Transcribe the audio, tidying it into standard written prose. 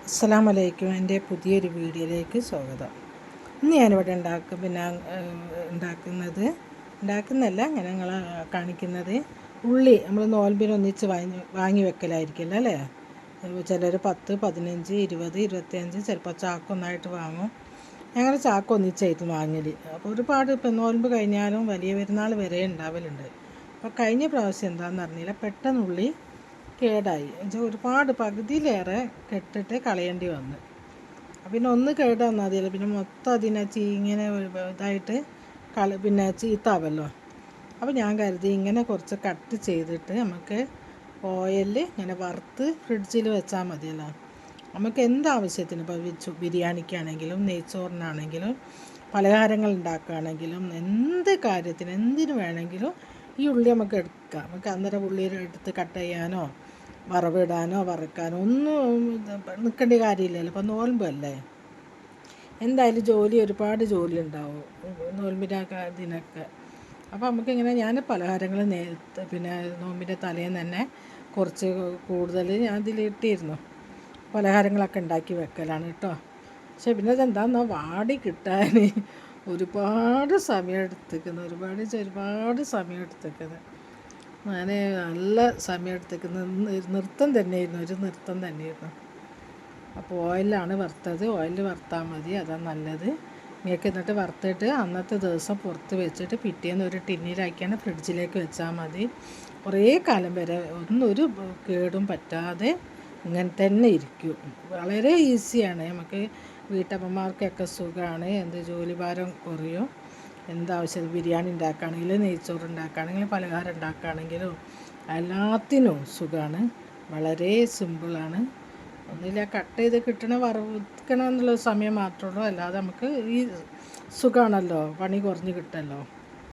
അസ്സലാമു അലൈക്കും. എൻ്റെ പുതിയൊരു വീഡിയോയിലേക്ക് സ്വാഗതം. ഇന്ന് ഞാനിവിടെ ഉണ്ടാക്കുന്നതല്ല ഇങ്ങനെ നിങ്ങളെ കാണിക്കുന്നത് ഉള്ളി നമ്മൾ നോൽമ്പിനൊന്നിച്ച് വാങ്ങി വെക്കലായിരിക്കില്ല അല്ലേ. ചിലർ 10, 15, 20, 25 ചിലപ്പോൾ ചാക്കൊന്നായിട്ട് വാങ്ങും. ഞങ്ങൾ ചാക്കൊന്നിച്ചായിട്ട് വാങ്ങൽ. അപ്പോൾ ഒരുപാട് ഇപ്പം നോൽമ്പ് കഴിഞ്ഞാലും വലിയ പെരുന്നാൾ വരെ ഉണ്ടാവലുണ്ട്. അപ്പോൾ കഴിഞ്ഞ പ്രാവശ്യം എന്താണെന്ന് അറിഞ്ഞില്ല, പെട്ടെന്ന് ഉള്ളി കേടായി. ഒരുപാട് പകുതിയിലേറെ കെട്ടിട്ട് കളയേണ്ടി വന്നു. പിന്നെ ഒന്ന് കേടാന്നാൽ മതിയല്ലോ, പിന്നെ മൊത്തം അതിനെ ഇങ്ങനെ ഇതായിട്ട് പിന്നെ ചീത്താവല്ലോ. അപ്പോൾ ഞാൻ കരുതി ഇങ്ങനെ കുറച്ച് കട്ട് ചെയ്തിട്ട് നമുക്ക് ഓയിലിൽ ഇങ്ങനെ വറുത്ത് ഫ്രിഡ്ജിൽ വെച്ചാൽ മതിയല്ലോ. നമുക്ക് എന്താവശ്യത്തിന് ഇപ്പോൾ ബിരിയാണിക്കാണെങ്കിലും നെയ്ച്ചോറിനാണെങ്കിലും പലഹാരങ്ങൾ ഉണ്ടാക്കുകയാണെങ്കിലും എന്ത് കാര്യത്തിന് എന്തിനു വേണമെങ്കിലും ഈ ഉള്ളി നമുക്ക് എടുക്കാം. നമുക്ക് അന്നേരം ഉള്ളി എടുത്ത് കട്ട് ചെയ്യാനോ വറവിടാനോ വറുക്കാനോ ഒന്നും നിൽക്കേണ്ട കാര്യമില്ലല്ലോ. ഇപ്പോൾ നോൽമ്പല്ലേ, എന്തായാലും ഒരുപാട് ജോലി ഉണ്ടാവും നോൽമ്പിൻ്റെ ഇതിനൊക്കെ. അപ്പോൾ നമുക്കിങ്ങനെ ഞാൻ പലഹാരങ്ങൾ പിന്നെ നോമ്പിൻ്റെ തലേന്ന് തന്നെ കുറച്ച് കൂടുതൽ ഞാൻ ഇതിലിട്ടിരുന്നു. പലഹാരങ്ങളൊക്കെ ഉണ്ടാക്കി വെക്കലാണ് കേട്ടോ. പക്ഷെ പിന്നെ ഇതെന്താണെന്നോ വാടി കിട്ടാൻ ഒരുപാട് സമയം എടുത്തേക്കുന്നത്, ഒരുപാട് സമയം എടുത്തേക്കുന്നത്. ഞാൻ നല്ല സമയം എടുത്തേക്കുന്നത് ഒരു നൃത്തം തന്നെയായിരുന്നു. അപ്പോൾ ഓയിലാണ് വറുത്തത്. ഓയിൽ വറുത്താൽ മതി, അതാണ് നല്ലത്. നിങ്ങൾക്ക് എന്നിട്ട് വറുത്തിട്ട് അന്നത്തെ ദിവസം പുറത്ത് വെച്ചിട്ട് പിറ്റേന്ന് ഒരു ടിന്നിലാക്കിയാണ് ഫ്രിഡ്ജിലേക്ക് വെച്ചാൽ മതി. കുറേ കാലം വരെ ഒരു കേടും പറ്റാതെ ഇങ്ങനെ തന്നെ ഇരിക്കും. വളരെ ഈസിയാണ്. നമുക്ക് വീട്ടമ്മമാർക്കൊക്കെ സുഖമാണ്. ജോലി ഭാരം കുറയും. എന്താവശ്യം ബിരിയാണി ഉണ്ടാക്കുകയാണെങ്കിലും നെയ്ച്ചോറ് ഉണ്ടാക്കുകയാണെങ്കിലും പലഹാരം ഉണ്ടാക്കുകയാണെങ്കിലും എല്ലാത്തിനും സുഖമാണ്. വളരെ സിമ്പിളാണ്. ഒന്നില്ല, കട്ട് ചെയ്ത് വറുക്കണം എന്നുള്ള സമയം മാത്രമേ ഉള്ളൂ. അല്ലാതെ നമുക്ക് ഈ സുഖമാണല്ലോ, പണി കുറഞ്ഞ് കിട്ടല്ലോ.